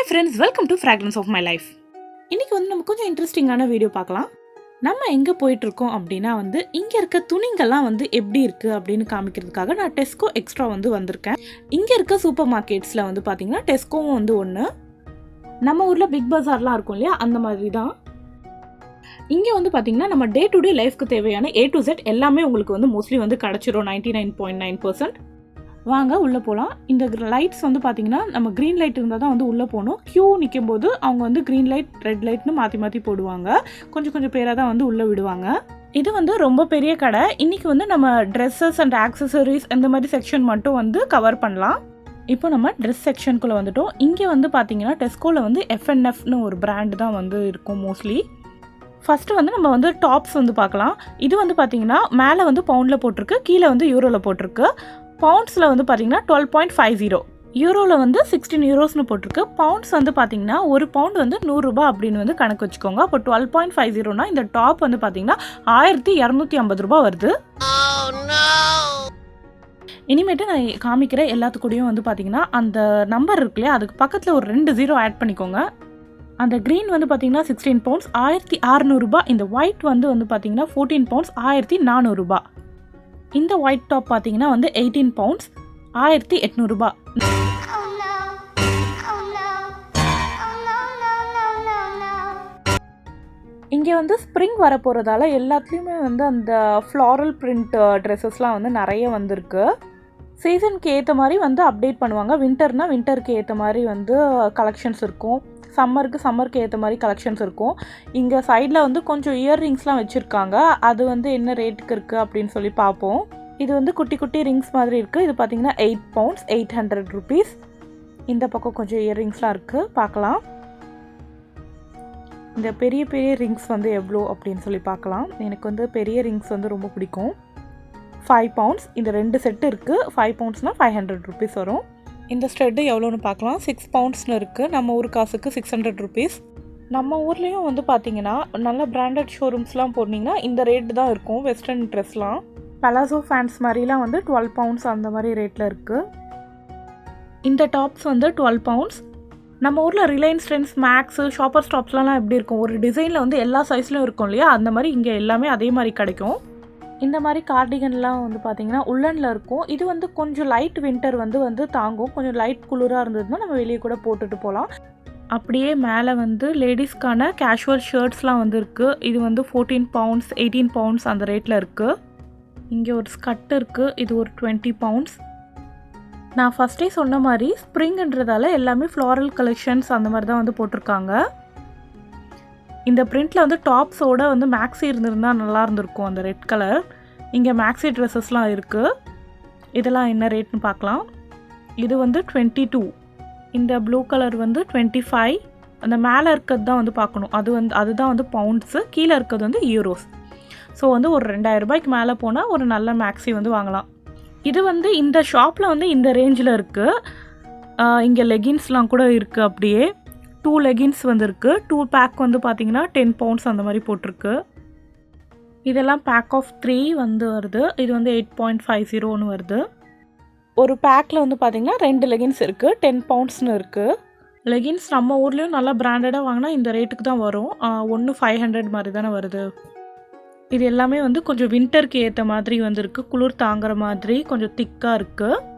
Hi friends, welcome to Fragrance of my life. இன்னைக்கு நம்ம கொஞ்சம் இன்ட்ரெஸ்டிங்கான வீடியோ பார்க்கலாம். நம்ம எங்கே போயிட்டுருக்கோம் அப்படின்னா இங்கே இருக்க துணிங்கள்லாம் எப்படி இருக்குது அப்படின்னு காமிக்கிறதுக்காக நான் டெஸ்கோ எக்ஸ்ட்ரா வந்திருக்கேன். இங்கே இருக்க சூப்பர் மார்க்கெட்ஸில் பார்த்தீங்கன்னா டெஸ்கோவும் ஒன்று. நம்ம ஊரில் பிக் பஜார்லாம் இருக்கும் இல்லையா, அந்த மாதிரி தான். இங்கே பார்த்தீங்கன்னா நம்ம டே டு டே லைஃப்க்கு தேவையான A to Z எல்லாமே உங்களுக்கு மோஸ்ட்லி கிடச்சிரும் 99.9%. வாங்க உள்ளே போகலாம். இந்த லைட்ஸ் பார்த்தீங்கன்னா நம்ம க்ரீன் லைட் இருந்தால் தான் உள்ளே போகணும். க்யூ நிற்கும் போது அவங்க க்ரீன் லைட் ரெட் லைட்னு மாற்றி மாற்றி போடுவாங்க. கொஞ்சம் பேராக தான் உள்ளே விடுவாங்க. இது ரொம்ப பெரிய கடை. இன்றைக்கி நம்ம ட்ரெஸ்ஸஸ் அண்ட் ஆக்சசரிஸ் இந்த மாதிரி செக்ஷன் மட்டும் கவர் பண்ணலாம். இப்போ நம்ம ட்ரெஸ் செக்ஷனுக்குள்ளே வந்துட்டோம். இங்கே பார்த்தீங்கன்னா டெஸ்கோவில் FNFன்னு ஒரு பிராண்டு தான் இருக்கும் மோஸ்ட்லி. ஃபஸ்ட்டு நம்ம டாப்ஸ் பார்க்கலாம். இது பார்த்தீங்கன்னா மேலே பவுண்டில் போட்டிருக்கு, கீழே யூரோவில் போட்டிருக்கு. பவுண்ட்ஸில் பார்த்தீங்கன்னா 12.50, யூரோவில் 16 யூரோஸ்னு போட்டிருக்கு. பவுண்ட்ஸ் பார்த்தீங்கன்னா ஒரு பவுண்ட் 100 ரூபா அப்படின்னு கணக்கு வச்சுக்கோங்க. அப்போ 12.50னா இந்த டாப் பார்த்தீங்கன்னா 1250 ரூபா வருது. இனிமேட்டு நான் காமிக்கிற எல்லாத்துக்கூடையும் பார்த்தீங்கன்னா அந்த நம்பர் இருக்கு இல்லையா, அதுக்கு பக்கத்தில் ஒரு 2 0 ஆட் பண்ணிக்கோங்க. அந்த க்ரீன் பார்த்தீங்கன்னா 16 பவுண்ட்ஸ் 1600 ரூபா. இந்த ஒயிட் பார்த்தீங்கன்னா 14 பவுண்ட்ஸ் 1400 ரூபா. இந்த ஒயிட் டாப் பார்த்தீங்கன்னா 18 பவுண்ட்ஸ் 1800 ரூபா. இங்கே ஸ்ப்ரிங் வர போகிறதால எல்லாத்துலேயுமே அந்த ஃப்ளாரல் பிரிண்ட் ட்ரெஸ்ஸஸ்லாம் நிறைய வந்திருக்கு. சீசனுக்கு ஏற்ற மாதிரி அப்டேட் பண்ணுவாங்க. வின்டர்னா வின்டருக்கு ஏற்ற மாதிரி கலெக்ஷன்ஸ் இருக்கும். சம்மருக்கு ஏற்ற மாதிரி கலெக்ஷன்ஸ் இருக்கும். இங்கே சைடில் கொஞ்சம் இயர்ரிங்ஸ்லாம் வச்சுருக்காங்க. அது என்ன ரேட்டுக்கு இருக்குது அப்படின்னு சொல்லி பார்ப்போம். இது குட்டி குட்டி ரிங்ஸ் மாதிரி இருக்குது. இது பார்த்தீங்கன்னா 8 பவுண்ட்ஸ் 800 ருபீஸ். இந்த பக்கம் கொஞ்சம் இயர்ரிங்ஸ்லாம் இருக்குது, பார்க்கலாம். இந்த பெரிய பெரிய ரிங்ஸ் எவ்வளோ அப்படின்னு சொல்லி பார்க்கலாம். எனக்கு பெரிய ரிங்ஸ் ரொம்ப பிடிக்கும். 5 பவுண்ட்ஸ். இந்த 2 செட்டு இருக்குது. 5 பவுண்ட்ஸ்னால் 500 ருபீஸ் வரும். இந்த ஸ்ட்ரெட்டு எவ்வளோன்னு பார்க்கலாம். 6 பவுண்ட்ஸ்னு இருக்குது. நம்ம ஊர் காசுக்கு 600 ருபீஸ். நம்ம ஊர்லேயும் பார்த்தீங்கன்னா நல்ல பிராண்டட் ஷோரூம்ஸ்லாம் போனீங்கன்னா இந்த ரேட்டு தான் இருக்கும். வெஸ்டர்ன் ட்ரெஸ்லாம் பலாசோ ஃபேன்ஸ் மாதிரிலாம் 12 பவுண்ட்ஸ் அந்த மாதிரி ரேட்டில் இருக்குது. இந்த டாப்ஸ் 12 பவுண்ட்ஸ். நம்ம ஊரில் ரிலையன்ஸ் ட்ரெண்ட்ஸ், மேக்ஸு, ஷாப்பர் ஸ்டாப்ஸ்லாம் எப்படி இருக்கும், ஒரு டிசைனில் எல்லா சைஸ்லையும் இருக்கும் இல்லையா, அந்த மாதிரி இங்கே எல்லாமே அதே மாதிரி கிடைக்கும். இந்த மாதிரி கார்டிகன்லாம் பார்த்தீங்கன்னா உள்ளனில் இருக்கும். இது கொஞ்சம் லைட் வின்டர் தாங்கும். கொஞ்சம் லைட் குளிராக இருந்ததுன்னா நம்ம வெளியே கூட போட்டுட்டு போகலாம். அப்படியே மேலே லேடிஸ்க்கான கேஷுவல் ஷர்ட்ஸ்லாம் இருக்குது. இது 14 பவுண்ட்ஸ் 18 பவுண்ட்ஸ் அந்த ரேட்டில் இருக்குது. இங்கே ஒரு ஸ்கர்ட் இருக்குது. இது ஒரு 20 பவுண்ட்ஸ். நான் ஃபஸ்ட்டே சொன்ன மாதிரி ஸ்ப்ரிங்ன்றதால எல்லாமே ஃப்ளாரல் கலெக்ஷன்ஸ் அந்த மாதிரி தான் போட்டிருக்காங்க. இந்த பிரிண்டில் டாப்ஸோட மேக்ஸி இருந்திருந்தால் நல்லா இருந்திருக்கும், அந்த ரெட் கலர். இங்கே மேக்ஸி ட்ரெஸ்ஸஸ்லாம் இருக்குது. இதெல்லாம் என்ன ரேட்னு பார்க்கலாம். இது 22. இந்த ப்ளூ கலர் 25. அந்த மேலே இருக்கிறது தான் பார்க்கணும். அதுதான் பவுண்ட்ஸு. கீழே இருக்கிறது யூரோஸ். ஸோ ஒரு 2000 ரூபாய்க்கு மேலே போனால் ஒரு நல்ல மேக்ஸி வாங்கலாம். இது இந்த ஷாப்பில் இந்த ரேஞ்சில் இருக்குது. இங்கே லெகின்ஸ்லாம் கூட இருக்குது. அப்படியே 2 லெகின்ஸ் இருக்குது. 2 பேக் பார்த்தீங்கன்னா 10 பவுண்ட்ஸ் அந்த மாதிரி போட்டிருக்கு. இதெல்லாம் பேக் ஆஃப் 3 வருது. இது 8.50ன்னு வருது. ஒரு பேக்கில் பார்த்தீங்கன்னா 2 லெகின்ஸ் இருக்குது. 10 பவுண்ட்ஸ்னு இருக்குது. லெகின்ஸ் நம்ம ஊர்லேயும் நல்லா பிராண்டடாக வாங்கினா இந்த ரேட்டுக்கு தான் வரும். 1 500 மாதிரி தானே வருது. இது எல்லாமே கொஞ்சம் வின்டருக்கு ஏற்ற மாதிரி இருக்குது. குளிர் தாங்குற மாதிரி கொஞ்சம் திக்காக இருக்குது.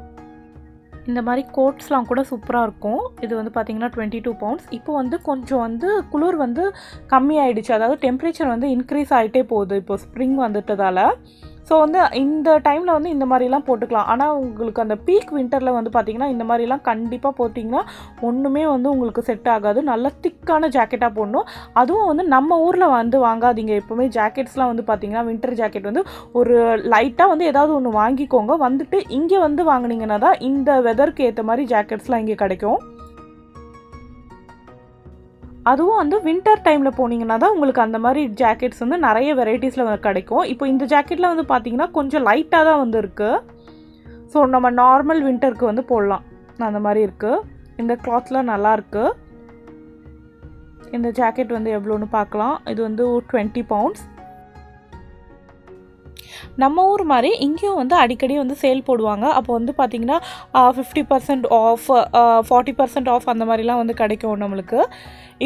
இந்த மாதிரி கோட்ஸ்லாம் கூட சூப்பராக இருக்கும். இது பார்த்தீங்கன்னா 22 பவுண்ட்ஸ். இப்போ கொஞ்சம் குளிர் கம்மியாயிடுச்சு. அதாவது டெம்பரேச்சர் இன்க்ரீஸ் ஆகிட்டே போகுது இப்போ ஸ்ப்ரிங் வந்துட்டதால். ஸோ இந்த டைமில் இந்த மாதிரிலாம் போட்டுக்கலாம். ஆனால் உங்களுக்கு அந்த பீக் வின்டரில் பார்த்தீங்கன்னா இந்த மாதிரிலாம் கண்டிப்பாக போட்டிங்கன்னா ஒன்றுமே உங்களுக்கு செட் ஆகாது. நல்ல திக்கான ஜாக்கெட்டாக போடணும். அதுவும் நம்ம ஊரில் வாங்காதீங்க. எப்போவுமே ஜாக்கெட்ஸ்லாம் பார்த்தீங்கன்னா வின்டர் ஜாக்கெட் ஒரு லைட்டாக ஏதாவது ஒன்று வாங்கிக்கோங்க. இங்கே வாங்கினீங்கன்னா தான் இந்த வெதருக்கு ஏற்ற மாதிரி ஜாக்கெட்ஸ்லாம் இங்கே கிடைக்கும். அதுவும் வின்டர் டைமில் போனீங்கன்னா தான் உங்களுக்கு அந்த மாதிரி ஜாக்கெட்ஸ் நிறைய வெரைட்டிஸில் கிடைக்கும். இப்போ இந்த ஜாக்கெட்டில் பார்த்தீங்கன்னா கொஞ்சம் லைட்டாக தான் இருக்குது. ஸோ நம்ம நார்மல் வின்டருக்கு போடலாம். அந்த மாதிரி இருக்குது. இந்த கிளாத்லாம் நல்லாயிருக்கு. இந்த ஜாக்கெட் எவ்வளோன்னு பார்க்கலாம். இது 20 பவுண்ட்ஸ். நம்ம ஊர் மாதிரி இங்கேயும் வந்து அடிக்கடி வந்து சேல் போடுவாங்க. அப்போ வந்து பார்த்திங்கன்னா 50% ஆஃப் 40% ஆஃப் அந்த மாதிரிலாம் வந்து கிடைக்கும் நம்மளுக்கு.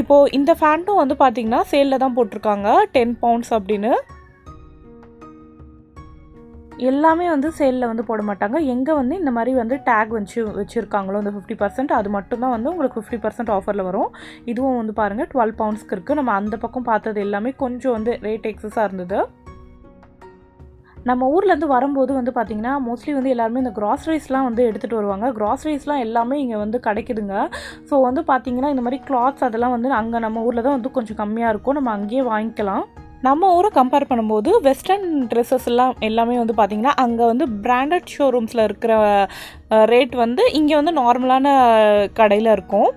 இப்போது இந்த ஃபேண்ட்டும் வந்து பார்த்திங்கன்னா சேலில் தான் போட்டிருக்காங்க 10 பவுண்ட்ஸ் அப்படின்னு. எல்லாமே வந்து சேலில் வந்து போட மாட்டாங்க. எங்கே வந்து இந்த மாதிரி வந்து டேக் வச்சுருக்காங்களோ இந்த 50% அது மட்டும்தான் வந்து உங்களுக்கு 50% ஆஃபரில் வரும். இதுவும் வந்து பாருங்கள் 12 பவுண்ட்ஸ்க்கு இருக்குது. நம்ம அந்த பக்கம் பார்த்தது எல்லாமே கொஞ்சம் வந்து ரேட் எக்ஸஸாக இருந்தது. நம்ம ஊர்லேருந்து வரும்போது வந்து பார்த்திங்கன்னா மோஸ்ட்லி வந்து எல்லாருமே இந்த க்ராசரிஸ்லாம் வந்து எடுத்துகிட்டு வருவாங்க. க்ராசரிஸ்லாம் எல்லாமே இங்கே வந்து கிடைக்குதுங்க. ஸோ வந்து பார்த்திங்கன்னா இந்த மாதிரி கிளாத்ஸ் அதெல்லாம் வந்து அங்கே நம்ம ஊரில் தான் வந்து கொஞ்சம் கம்மியாக இருக்கும். நம்ம அங்கேயே வாங்கிக்கலாம். நம்ம ஊரை கம்பேர் பண்ணும்போது வெஸ்டர்ன் ட்ரெஸ்ஸஸ் எல்லாமே வந்து பார்த்திங்கன்னா அங்கே வந்து பிராண்டட் ஷோரூம்ஸில் இருக்கிற ரேட் வந்து இங்கே வந்து நார்மலான கடையில் இருக்கும்.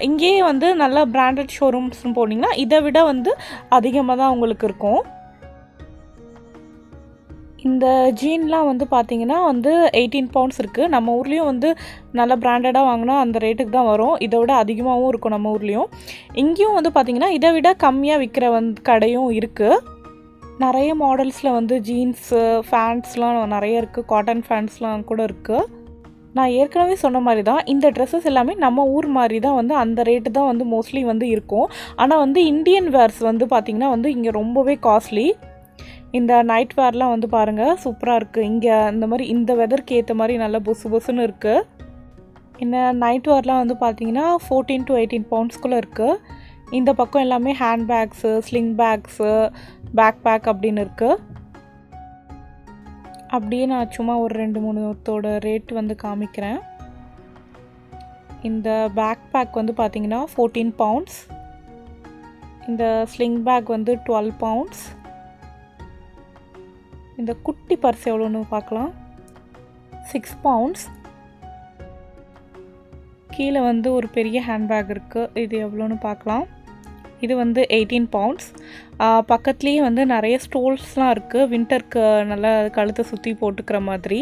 இங்கேயே வந்து நல்ல பிராண்டட் ஷோரூம்ஸ்னு போனீங்கன்னா இதை விட வந்து அதிகமாக தான் உங்களுக்கு இருக்கும். இந்த ஜீன்லாம் வந்து பார்த்திங்கன்னா வந்து 18 பவுண்ட்ஸ் இருக்குது. நம்ம ஊர்லேயும் வந்து நல்ல பிராண்டடாக வாங்கினா அந்த ரேட்டுக்கு தான் வரும். இதை விட அதிகமாகவும் இருக்கும் நம்ம ஊர்லேயும். இங்கேயும் வந்து பார்த்திங்கன்னா இதை விட கம்மியாக விற்கிற கடையும் இருக்குது. நிறைய மாடல்ஸில் வந்து ஜீன்ஸு ஃபேண்ட்ஸ்லாம் நிறைய இருக்குது. காட்டன் ஃபேண்ட்ஸ்லாம் கூட இருக்குது. நான் ஏற்கனவே சொன்ன மாதிரி தான் இந்த ட்ரெஸ்ஸஸ் எல்லாமே நம்ம ஊர் மாதிரி தான் வந்து அந்த ரேட்டு தான் வந்து மோஸ்ட்லி வந்து இருக்கும். ஆனால் வந்து இந்தியன் வேர்ஸ் வந்து பார்த்திங்கன்னா வந்து இங்கே ரொம்பவே காஸ்ட்லி. இந்த நைட் வேர்லாம் வந்து பாருங்கள் சூப்பராக இருக்குது. இங்கே இந்த மாதிரி இந்த வெதருக்கு ஏற்ற மாதிரி நல்லா பொசுன்னு இருக்குது. இந்த நைட் வேர்லாம் வந்து பார்த்திங்கன்னா 14 to 18 பவுண்ட்ஸ்குள்ளே இருக்குது. இந்த பக்கம் எல்லாமே hand bags, sling bags, backpack அப்படின்னு இருக்குது. அப்படியே நான் சும்மா ஒரு 2-3 ரேட் வந்து காமிக்கிறேன். இந்த பேக் பேக் வந்து பார்த்திங்கன்னா 14 பவுண்ட்ஸ். இந்த ஸ்லிங் பேக் வந்து 12 பவுண்ட்ஸ். இந்த குட்டி பர்ஸ் எவ்வளோன்னு பார்க்கலாம். 6 பவுண்ட்ஸ். கீழே வந்து ஒரு பெரிய ஹேண்ட்பேக் இருக்குது. இது எவ்வளோன்னு பார்க்கலாம். இது வந்து 18 பவுண்ட்ஸ். பக்கத்துலேயே வந்து நிறைய ஸ்டோல்ஸ்லாம் இருக்குது. வின்டருக்கு நல்லா கழுத்தை சுற்றி போட்டுக்கிற மாதிரி.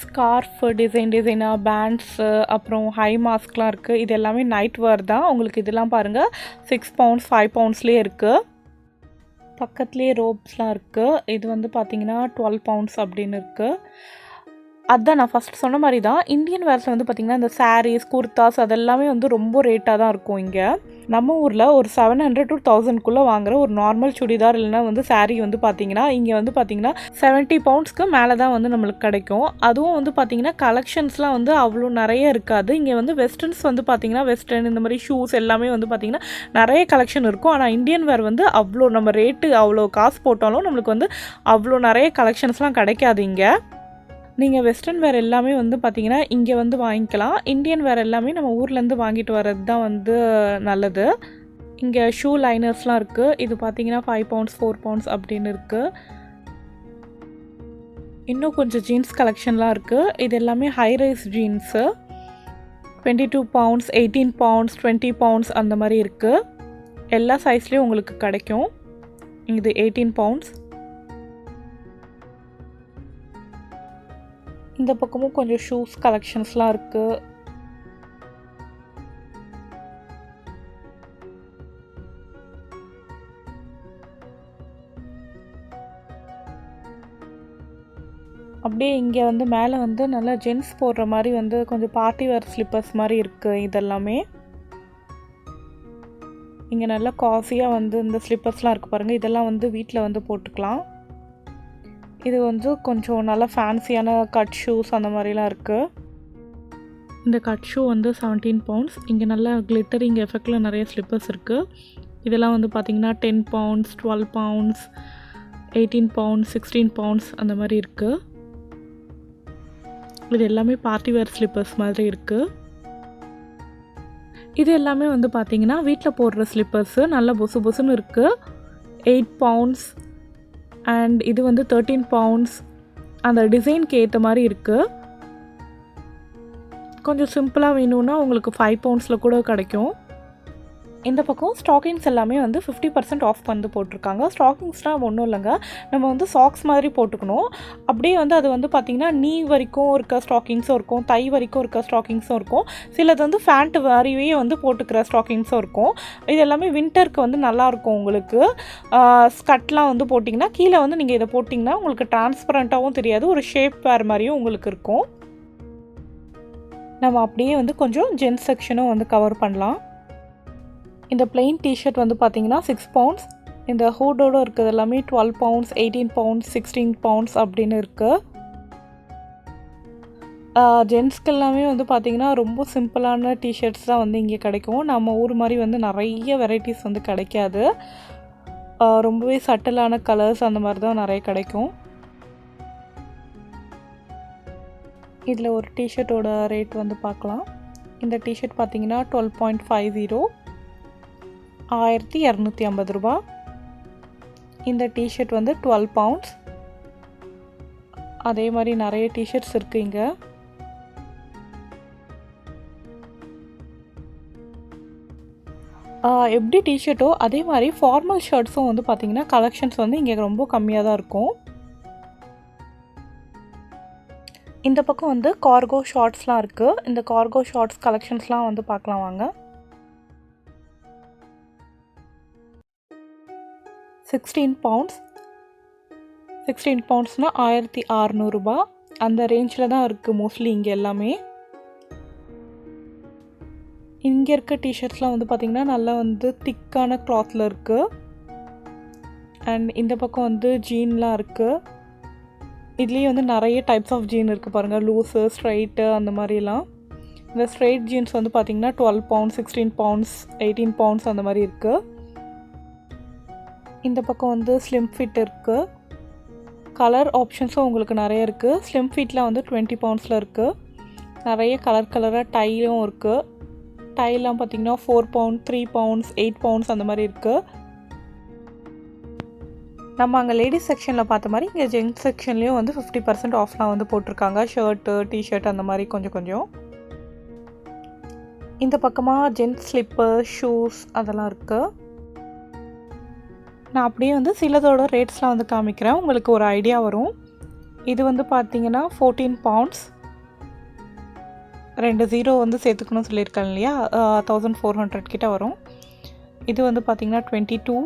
ஸ்கார்ஃப் டிசைனாக பேண்ட்ஸு அப்புறம் ஹை மாஸ்க்லாம் இருக்குது. இது எல்லாமே நைட் வேர் தான். உங்களுக்கு இதெல்லாம் பாருங்கள் 6 பவுண்ட்ஸ் 5 பவுண்ட்ஸ்லேயே இருக்குது. பக்கத்துலேயே ரோப்ஸ்லாம் இருக்குது. இது வந்து பார்த்திங்கன்னா 12 பவுண்ட்ஸ் அப்படின்னு இருக்குது. அதுதான் நான் ஃபஸ்ட் சொன்ன மாதிரி தான் இந்தியன் வேர்ஸில் வந்து பார்த்திங்கன்னா இந்த சாரீஸ், குர்தாஸ் அதெல்லாமே வந்து ரொம்ப ரேட்டாக தான் இருக்கும். இங்கே நம்ம ஊரில் ஒரு 700 to 1000 வாங்குகிற ஒரு நார்மல் சுடிதார் இல்லைனா வந்து சாரீ வந்து பார்த்திங்கன்னா இங்கே வந்து பார்த்திங்கன்னா 70 பவுண்ட்ஸ்க்கு மேலே தான் வந்து நம்மளுக்கு கிடைக்கும். அதுவும் வந்து பார்த்திங்கன்னா கலெக்ஷன்ஸ்லாம் வந்து அவ்வளோ நிறைய இருக்காது. இங்கே வந்து வெஸ்டர்ன்ஸ் வந்து பார்த்திங்கன்னா வெஸ்டர்ன் இந்த மாதிரி ஷூஸ் எல்லாமே வந்து பார்த்திங்கன்னா நிறைய கலெக்ஷன் இருக்கும். ஆனால் இந்தியன் வேர் வந்து அவ்வளோ நம்ம ரேட்டு அவ்வளோ காசு போட்டாலும் நம்மளுக்கு வந்து அவ்வளோ நிறைய கலெக்ஷன்ஸ்லாம் கிடைக்காது. இங்கே நீங்கள் வெஸ்டர்ன் வேர் எல்லாமே வந்து பார்த்திங்கன்னா இங்கே வந்து வாங்கிக்கலாம். இந்தியன் வேர் எல்லாமே நம்ம ஊர்லேருந்து வாங்கிட்டு வர்றது தான் வந்து நல்லது. இங்கே ஷூ லைனர்ஸ்லாம் இருக்குது. இது பார்த்திங்கன்னா 5 பவுண்ட்ஸ் 4 பவுண்ட்ஸ் அப்படின்னு இருக்குது. இன்னும் கொஞ்சம் ஜீன்ஸ் கலெக்ஷன்லாம் இருக்குது. இது எல்லாமே high rise jeans 22 pounds 18 pounds 20 pounds அந்த மாதிரி இருக்குது. எல்லா சைஸ்லேயும் உங்களுக்கு கிடைக்கும். இது 18 பவுண்ட்ஸ். இந்த பக்கமும் கொஞ்சம் ஷூஸ் கலெக்ஷன்ஸ்லாம் இருக்குது. அப்படியே இங்கே வந்து மேலே வந்து நல்லா ஜென்ஸ் போடுற மாதிரி வந்து கொஞ்சம் பார்ட்டி வேர் ஸ்லிப்பர்ஸ் மாதிரி இருக்குது. இதெல்லாமே இங்கே நல்லா காஃபியாக வந்து இந்த ஸ்லிப்பர்ஸ்லாம் இருக்குது பாருங்கள். இதெல்லாம் வந்து வீட்டில் வந்து போட்டுக்கலாம். இது வந்து கொஞ்சம் நல்லா ஃபேன்சியான கட் ஷூஸ் அந்த மாதிரிலாம் இருக்குது. இந்த கட் ஷூ வந்து 17 பவுண்ட்ஸ். இங்கே நல்லா கிளிட்டரிங் எஃபெக்டில் நிறைய ஸ்லிப்பர்ஸ் இருக்குது. இதெல்லாம் வந்து பார்த்திங்கன்னா 10 பவுண்ட்ஸ் 12 பவுண்ட்ஸ் 18 பவுண்ட்ஸ் 16 பவுண்ட்ஸ் அந்த மாதிரி இருக்குது. இது எல்லாமே பார்ட்டி வேர் ஸ்லிப்பர்ஸ் மாதிரி இருக்குது. இது எல்லாமே வந்து பார்த்திங்கன்னா வீட்டில் போடுற ஸ்லிப்பர்ஸு நல்லா பொசுன்னு இருக்குது. 8 பவுண்ட்ஸ் அண்ட் இது வந்து 13 பவுண்ட்ஸ். அந்த டிசைனுக்கு ஏற்ற மாதிரி இருக்குது. கொஞ்சம் சிம்பிளாக வேணும்னா உங்களுக்கு 5 பவுண்ட்ஸில் கூட கிடைக்கும். இந்த பக்கம் ஸ்டாக்கிங்ஸ் எல்லாமே வந்து 50% ஆஃப் வந்து போட்டிருக்காங்க. ஸ்டாக்கிங்ஸ்னால் ஒன்றும் இல்லைங்க, நம்ம வந்து சாக்ஸ் மாதிரி போட்டுக்கணும். அப்படியே வந்து அது வந்து பார்த்திங்கன்னா நீ வரைக்கும் இருக்க ஸ்டாக்கிங்ஸும் இருக்கும், தை வரைக்கும் இருக்க ஸ்டாக்கிங்ஸும் இருக்கும். சிலது வந்து ஃபேண்ட்டு மாதிரியே வந்து போட்டுக்கிற ஸ்டாக்கிங்ஸும் இருக்கும். இது எல்லாமே வின்டருக்கு வந்து நல்லாயிருக்கும். உங்களுக்கு ஸ்கர்ட்லாம் வந்து போட்டிங்கன்னா கீழே வந்து நீங்கள் இதை போட்டிங்கன்னா உங்களுக்கு டிரான்ஸ்பரண்ட்டாகவும் தெரியாது, ஒரு ஷேப் வேறு மாதிரியும் உங்களுக்கு இருக்கும். நம்ம அப்படியே வந்து கொஞ்சம் ஜென்ஸ் செக்ஷனும் வந்து கவர் பண்ணலாம். இந்த பிளெயின் டிஷர்ட் வந்து பார்த்திங்கன்னா 6 பவுண்ட்ஸ். இந்த ஹூடோடு இருக்கிறது எல்லாமே 12 பவுண்ட்ஸ், 18 பவுண்ட்ஸ், 16 பவுண்ட்ஸ் அப்படின்னு இருக்குது. ஜென்ஸ்க்கு எல்லாமே வந்து பார்த்திங்கன்னா ரொம்ப சிம்பிளான டிஷர்ட்ஸ் தான் வந்து இங்கே கிடைக்கும். நம்ம ஊர் மாதிரி வந்து நிறைய வெரைட்டிஸ் வந்து கிடைக்காது. ரொம்பவே சட்டிலான கலர்ஸ் அந்த மாதிரி தான் நிறைய கிடைக்கும். இதில் ஒரு டிஷர்ட்டோட ரேட் வந்து பார்க்கலாம். இந்த டிஷர்ட் பார்த்திங்கன்னா 12.50, 1250 ரூபா. இந்த டிஷர்ட் வந்து 12 பவுண்ட்ஸ். அதே மாதிரி நிறைய டிஷர்ட்ஸ் இருக்குது இங்கே. எப்படி டிஷர்ட்டோ அதே மாதிரி ஃபார்மல் ஷர்ட்ஸும் வந்து பார்த்திங்கன்னா கலெக்ஷன்ஸ் வந்து இங்கே ரொம்ப கம்மியாக தான் இருக்கும். இந்த பக்கம் வந்து கார்கோ ஷார்ட்ஸ்லாம் இருக்குது. இந்த கார்கோ ஷார்ட்ஸ் கலெக்ஷன்ஸ்லாம் வந்து பார்க்கலாம் வாங்க. 16 பவுண்ட்ஸ். 16 பவுண்ட்ஸ்னால் 1600 ரூபா. அந்த ரேஞ்சில் தான் இருக்குது மோஸ்ட்லி இங்கே எல்லாமே. இங்கே இருக்க டிஷர்ட்ஸ்லாம் வந்து பார்த்திங்கன்னா நல்லா வந்து திக்கான கிளாத்தில் இருக்குது. அண்ட் இந்த பக்கம் வந்து ஜீன்லாம் இருக்குது. இதுலேயே வந்து நிறைய டைப்ஸ் ஆஃப் ஜீன் இருக்குது பாருங்கள், லூஸு, ஸ்ட்ரைட்டு அந்த மாதிரிலாம். இந்த ஸ்ட்ரைட் ஜீன்ஸ் வந்து பார்த்திங்கன்னா 12 பவுண்ட்ஸ், 16 பவுண்ட்ஸ், 18 பவுண்ட்ஸ் அந்த மாதிரி இருக்குது. இந்த பக்கம் வந்து ஸ்லிம் ஃபிட் இருக்குது. கலர் ஆப்ஷன்ஸும் உங்களுக்கு நிறைய இருக்குது. ஸ்லிம் ஃபிட்டில் வந்து 20 பவுண்ட்ஸில் இருக்குது. நிறைய கலராக டைலும் இருக்குது. டைலாம் பார்த்திங்கன்னா 4 பவுண்ட், 3 பவுண்ட்ஸ், 8 பவுண்ட்ஸ் அந்த மாதிரி இருக்குது. நம்ம அங்கே லேடிஸ் செக்ஷனில் பார்த்த மாதிரி இங்கே ஜென்ஸ் செக்ஷன்லேயும் வந்து 50% ஆஃப்லாம் வந்து போட்டிருக்காங்க. ஷர்ட்டு, டிஷர்ட் அந்த மாதிரி கொஞ்சம். இந்த பக்கமாக ஜென்ஸ் ஸ்லிப்பர், ஷூஸ் அதெல்லாம் இருக்குது. நான் அப்படியே வந்து சிலதோட ரேட்ஸ்லாம் வந்து காமிக்கிறேன், உங்களுக்கு ஒரு ஐடியா வரும். இது வந்து பார்த்திங்கன்னா 14 பவுண்ட்ஸ். 2 0 வந்து சேர்த்துக்கணும்னு சொல்லியிருக்கேன் இல்லையா, 1400 கிட்ட வரும். இது வந்து பார்த்திங்கன்னா 22.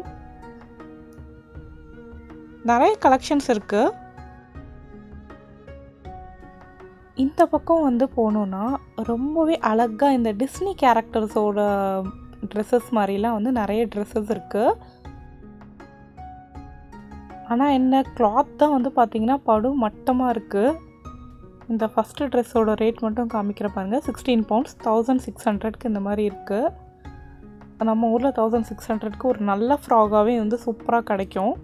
நிறைய கலெக்ஷன்ஸ் இருக்குது. இந்த பக்கம் வந்து போனோன்னா ரொம்பவே அழகாக இந்த டிஸ்னி கேரக்டர்ஸோட ட்ரெஸ்ஸஸ் மாதிரிலாம் வந்து நிறைய ட்ரெஸ்ஸஸ் இருக்குது. ஆனால் என்ன கிளாத் தான் வந்து பார்த்திங்கன்னா படு மட்டமாக இருக்குது. இந்த ஃபஸ்ட்டு ட்ரெஸ்ஸோட ரேட் மட்டும் காமிக்கிற பாருங்கள், 16 பவுண்ட்ஸ், 1600க்கு இந்த மாதிரி இருக்குது. நம்ம ஊரில் 1600க்கு ஒரு நல்ல ஃப்ராகாகவே வந்து சூப்பராக கிடைக்கும்.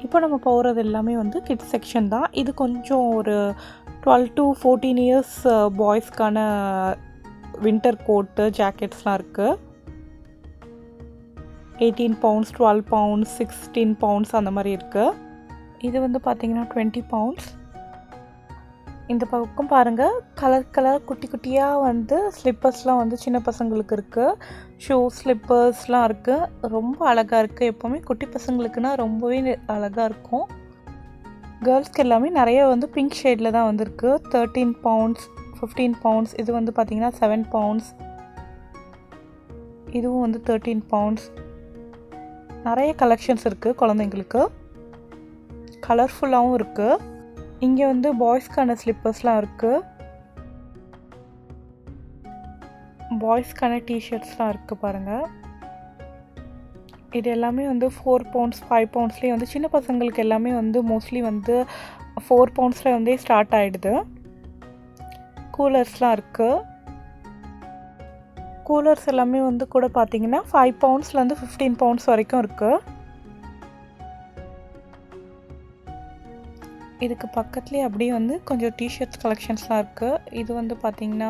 இப்போ நம்ம போகிறது எல்லாமே வந்து கிட்ஸ் செக்ஷன் தான். இது கொஞ்சம் ஒரு 12 to 14 இயர்ஸ் பாய்ஸ்க்கான வின்டர் கோட்டு, ஜாக்கெட்ஸ்லாம் இருக்குது. 18 பவுண்ட்ஸ், 12 பவுண்ட்ஸ், 16 பவுண்ட்ஸ் அந்த மாதிரி இருக்குது. இது வந்து பார்த்திங்கன்னா 20 பவுண்ட்ஸ். இந்த பக்கம் பாருங்கள், கலர் குட்டி குட்டியாக வந்து ஸ்லிப்பர்ஸ்லாம் வந்து சின்ன பசங்களுக்கு இருக்குது. ஷூ, ஸ்லிப்பர்ஸ்லாம் இருக்குது. ரொம்ப அழகாக இருக்குது. எப்போவுமே குட்டி பசங்களுக்குன்னா ரொம்பவே அழகாக இருக்கும். கேர்ள்ஸ்க்கு எல்லாமே நிறைய வந்து பிங்க் ஷேடில் தான் வந்துருக்கு. 13 பவுண்ட்ஸ், 15 பவுண்ட்ஸ். இது வந்து பார்த்திங்கன்னா 7 பவுண்ட்ஸ். இதுவும் வந்து 13 பவுண்ட்ஸ். நிறைய கலெக்ஷன்ஸ் இருக்குது குழந்தைங்களுக்கு. கலர்ஃபுல்லாகவும் இருக்குது. இங்கே வந்து பாய்ஸ்க்கான ஸ்லிப்பர்ஸ்லாம் இருக்குது. பாய்ஸ்க்கான டிஷர்ட்ஸ்லாம் இருக்குது பாருங்கள். இது எல்லாமே வந்து 4 பவுண்ட்ஸ், 5 பவுண்ட்ஸ்லேயே வந்து சின்ன பசங்களுக்கு எல்லாமே வந்து மோஸ்ட்லி வந்து 4 பவுண்ட்ஸில் வந்து ஸ்டார்ட் ஆகிடுது. கூலர்ஸ்லாம் இருக்குது. கூலர்ஸ் எல்லாமே வந்து கூட பார்த்திங்கன்னா 5 பவுண்ட்ஸ்லேருந்து 15 பவுண்ட்ஸ் வரைக்கும் இருக்குது. இதுக்கு பக்கத்துலேயே அப்படியே வந்து கொஞ்சம் டிஷர்ட்ஸ் கலெக்ஷன்ஸ்லாம் இருக்குது. இது வந்து பார்த்திங்கன்னா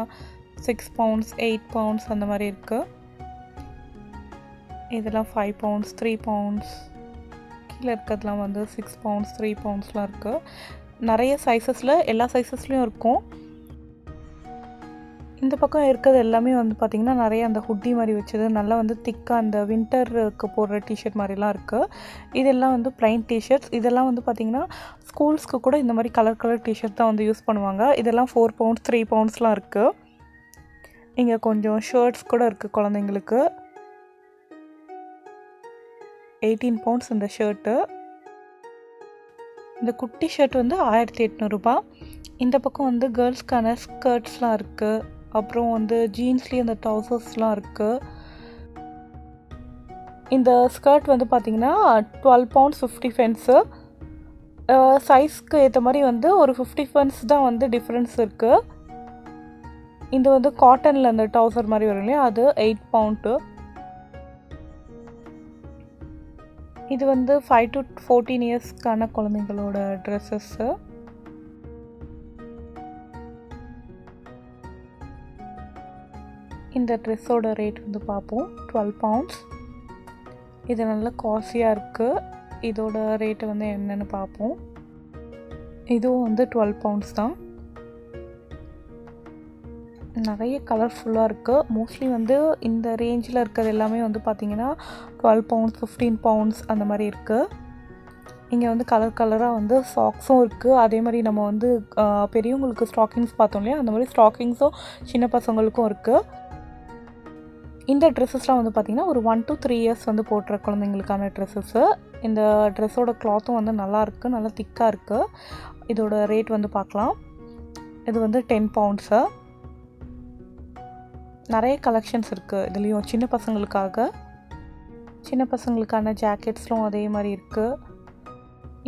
6 பவுண்ட்ஸ், 8 பவுண்ட்ஸ் அந்த மாதிரி இருக்குது. இதெல்லாம் 5 பவுண்ட்ஸ், 3 பவுண்ட்ஸ். கீழே இருக்கிறதுலாம் வந்து 6 பவுண்ட்ஸ், 3 பவுண்ட்ஸ்லாம் இருக்குது. நிறைய சைஸஸில் எல்லா சைஸஸ்லேயும் இருக்கும். இந்த பக்கம் இருக்கிறது எல்லாமே வந்து பார்த்திங்கன்னா நிறைய அந்த ஹுட்டி மாதிரி வச்சது, நல்லா வந்து திக்காக அந்த வின்டருக்கு போடுற டிஷர்ட் மாதிரிலாம் இருக்குது. இதெல்லாம் வந்து ப்ளைன் டிஷர்ட்ஸ். இதெல்லாம் வந்து பார்த்திங்கன்னா ஸ்கூல்ஸ்க்கு கூட இந்த மாதிரி கலர் கலர் டிஷர்ட் தான் வந்து யூஸ் பண்ணுவாங்க. இதெல்லாம் 4 பவுண்ட்ஸ் 3 பவுண்ட்ஸ்லாம் இருக்குது. இங்கே கொஞ்சம் ஷர்ட்ஸ் கூட இருக்குது குழந்தைங்களுக்கு. 18 பவுண்ட்ஸ் இந்த ஷர்ட்டு. இந்த குட்டி ஷர்ட் வந்து 1800 ரூபாய். இந்த பக்கம் வந்து கேர்ள்ஸ்க்கான ஸ்கர்ட்ஸ்லாம் இருக்குது. அப்புறம் வந்து ஜீன்ஸ்லேயே அந்த ட்ரௌசர்ஸ்லாம் இருக்குது. இந்த ஸ்கர்ட் வந்து பார்த்திங்கன்னா 12 பவுண்ட்ஸ் 50 பென்ஸு. சைஸ்க்கு ஏற்ற மாதிரி வந்து ஒரு 50 பென்ஸ் தான் வந்து டிஃப்ரென்ஸ் இருக்குது. இது வந்து காட்டனில் அந்த ட்ரௌசர் மாதிரி வரும் இல்லையா, அது 8 பவுண்டு. இது வந்து 5 to 14 இயர்ஸ்க்கான குழந்தைங்களோட ட்ரெஸ்ஸஸ்ஸு. இந்த ட்ரெஸ்ஸோட ரேட் வந்து பார்ப்போம். 12 பவுண்ட்ஸ். இது நல்ல காஸ்ட்லியாக இருக்குது. இதோட ரேட்டு வந்து என்னென்னு பார்ப்போம். இதுவும் வந்து 12 பவுண்ட்ஸ் தான். நிறைய கலர்ஃபுல்லாக இருக்குது. மோஸ்ட்லி வந்து இந்த ரேஞ்சில் இருக்கிறது எல்லாமே வந்து பார்த்திங்கன்னா 12 பவுண்ட்ஸ் 15 பவுண்ட்ஸ் அந்த மாதிரி இருக்குது. இங்கே வந்து கலர் கலராக வந்து சாக்ஸும் இருக்குது. அதே மாதிரி நம்ம வந்து பெரியவங்களுக்கு ஸ்டாக்கிங்ஸ் பார்த்தோம் இல்லையா, அந்த மாதிரி ஸ்டாக்கிங்ஸும் சின்ன பசங்களுக்கும் இருக்குது. இந்த ட்ரெஸ்ஸஸ்லாம் வந்து பார்த்திங்கன்னா ஒரு 1 to 3 இயர்ஸ் வந்து போட்டுற குழந்தைங்களுக்கான ட்ரெஸ்ஸஸ்ஸு. இந்த ட்ரெஸ்ஸோட கிளாத்தும் வந்து நல்லாயிருக்கு, நல்லா திக்காக இருக்குது. இதோட ரேட் வந்து பார்க்கலாம். இது வந்து 10 பவுண்ட்ஸு. நிறைய கலெக்ஷன்ஸ் இருக்குது இதுலேயும். சின்ன பசங்களுக்கான ஜாக்கெட்ஸ்லாம் அதே மாதிரி இருக்குது.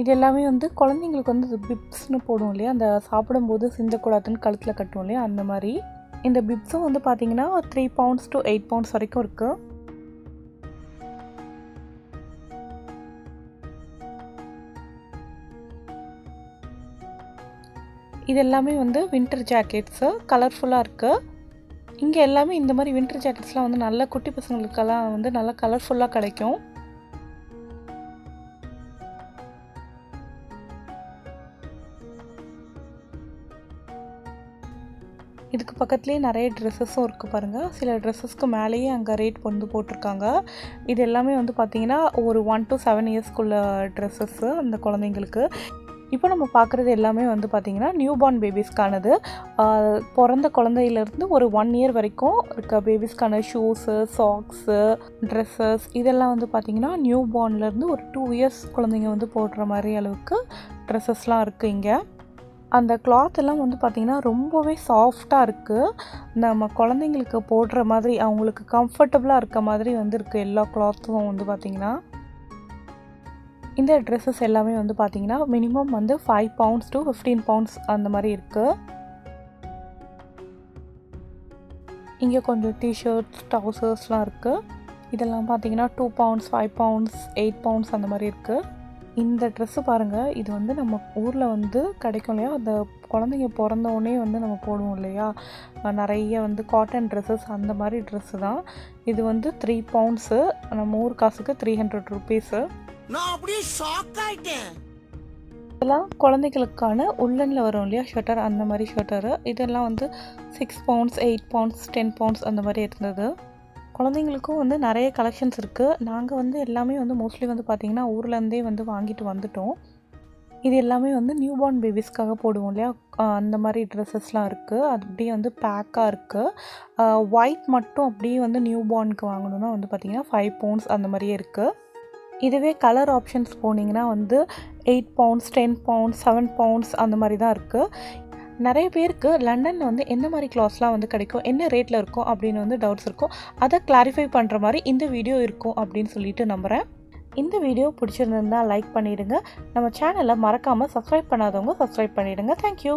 இது எல்லாமே வந்து குழந்தைங்களுக்கு வந்து பிப்ஸ்னு போடுவோம் இல்லையா, அந்த சாப்பிடும்போது சிந்தக்கூடாதுன்னு கழுத்தில் கட்டுவோம் இல்லையா, அந்த மாதிரி. இந்த பிப்ஸும் வந்து பார்த்திங்கன்னா 3 பவுண்ட்ஸ் to 8 பவுண்ட்ஸ் வரைக்கும் இருக்குது. இது எல்லாமே வந்து வின்டர் ஜாக்கெட்ஸு, கலர்ஃபுல்லாக இருக்குது. இங்கே எல்லாமே இந்த மாதிரி வின்டர் ஜாக்கெட்ஸ்லாம் வந்து நல்ல குட்டி பசங்களுக்கெல்லாம் வந்து நல்லா கலர்ஃபுல்லாக கிடைக்கும். இதுக்கு பக்கத்துலேயே நிறைய ட்ரெஸ்ஸஸும் இருக்குது பாருங்கள். சில ட்ரெஸ்ஸஸ்க்கு மேலேயே அங்கே ரேட் வந்து போட்டிருக்காங்க. இது எல்லாமே வந்து பார்த்திங்கன்னா ஒரு 1 to 7 இயர்ஸ்க்குள்ள ட்ரெஸ்ஸஸ்ஸு அந்த குழந்தைங்களுக்கு. இப்போ நம்ம பார்க்குறது எல்லாமே வந்து பார்த்திங்கன்னா நியூ பார்ன் பேபிஸ்க்கானது. பிறந்த குழந்தையிலேருந்து ஒரு 1 இயர் வரைக்கும் இருக்க பேபிஸ்க்கான ஷூஸு, சாக்ஸு, ட்ரெஸ்ஸஸ் இதெல்லாம் வந்து பார்த்திங்கன்னா நியூ பார்ன்லேருந்து ஒரு 2 இயர்ஸ் குழந்தைங்க வந்து போடுற மாதிரி அளவுக்கு ட்ரெஸ்ஸஸ்லாம் இருக்குது இங்கே. அந்த கிளாத் எல்லாம் வந்து பார்த்திங்கன்னா ரொம்பவே சாஃப்டாக இருக்குது. நம்ம குழந்தைங்களுக்கு போடுற மாதிரி அவங்களுக்கு கம்ஃபர்டபுளாக இருக்க மாதிரி வந்து இருக்குது எல்லா கிளாத்தும் வந்து பார்த்திங்கன்னா. இந்த ட்ரெஸ்ஸஸ் எல்லாமே வந்து பார்த்திங்கன்னா மினிமம் வந்து 5 பவுண்ட்ஸ் to 15 பவுண்ட்ஸ் அந்த மாதிரி இருக்குது. இங்கே கொஞ்சம் டிஷர்ட்ஸ், ட்ரௌசர்ஸ்லாம் இருக்குது. இதெல்லாம் பார்த்திங்கன்னா 2 பவுண்ட்ஸ் 5 பவுண்ட்ஸ் 8 பவுண்ட்ஸ் அந்த மாதிரி இருக்குது. இந்த ட்ரெஸ்ஸு பாருங்கள். இது வந்து நம்ம ஊரில் வந்து கிடைக்கும் இல்லையா, அந்த குழந்தைங்க பிறந்தோடனே வந்து நம்ம போடுவோம் இல்லையா, நிறைய வந்து காட்டன் ட்ரெஸ்ஸஸ் அந்த மாதிரி ட்ரெஸ்ஸு தான். இது வந்து 3 பவுண்ட்ஸு. நம்ம ஊர் காசுக்கு 300 ருபீஸு. நான் அப்படியே ஷாக் ஆயிட்டேன். இதெல்லாம் குழந்தைகளுக்கான உள்ளனில் வரும் இல்லையா ஷர்ட்டர், அந்த மாதிரி ஷர்ட்டரு. இதெல்லாம் வந்து 6 பவுண்ட்ஸ் 8 பவுண்ட்ஸ் 10 பவுண்ட்ஸ் அந்த மாதிரி இருந்தது. குழந்தைங்களுக்கும் வந்து நிறைய கலெக்ஷன்ஸ் இருக்குது. நாங்கள் வந்து எல்லாமே வந்து மோஸ்ட்லி வந்து பார்த்திங்கன்னா ஊர்லேருந்தே வந்து வாங்கிட்டு வந்துட்டோம். இது எல்லாமே வந்து நியூ பார்ன் பேபிஸ்க்காக போடுவோம் இல்லையா, அந்த மாதிரி ட்ரெஸ்ஸஸ்லாம் இருக்குது. அது அப்படியே வந்து பேக்காக இருக்குது. ஒயிட் மட்டும் அப்படியே வந்து நியூ பார்னுக்கு வாங்கணுன்னா வந்து பார்த்திங்கன்னா 5 பவுண்ட்ஸ் அந்த மாதிரியே இருக்குது. இதுவே கலர் ஆப்ஷன்ஸ் போனீங்கன்னா வந்து 8 பவுண்ட்ஸ் 10 பவுண்ட்ஸ் 7 பவுண்ட்ஸ் அந்த மாதிரி தான் இருக்குது. நிறைய பேருக்கு லண்டனில் வந்து எந்த மாதிரி கிளாத்ஸ்லாம் வந்து கிடைக்கும், என்ன ரேட்டில் இருக்கும் அப்படின்னு வந்து டவுட்ஸ் இருக்கும். அதை கிளாரிஃபை பண்ணுற மாதிரி இந்த வீடியோ இருக்கும் அப்படின்னு சொல்லிட்டு நம்புகிறேன். இந்த வீடியோ பிடிச்சிருந்தா லைக் பண்ணிவிடுங்க. நம்ம சேனலை மறக்காமல் சப்ஸ்கிரைப் பண்ணாதவங்க சப்ஸ்கிரைப் பண்ணிவிடுங்க. தேங்க்யூ.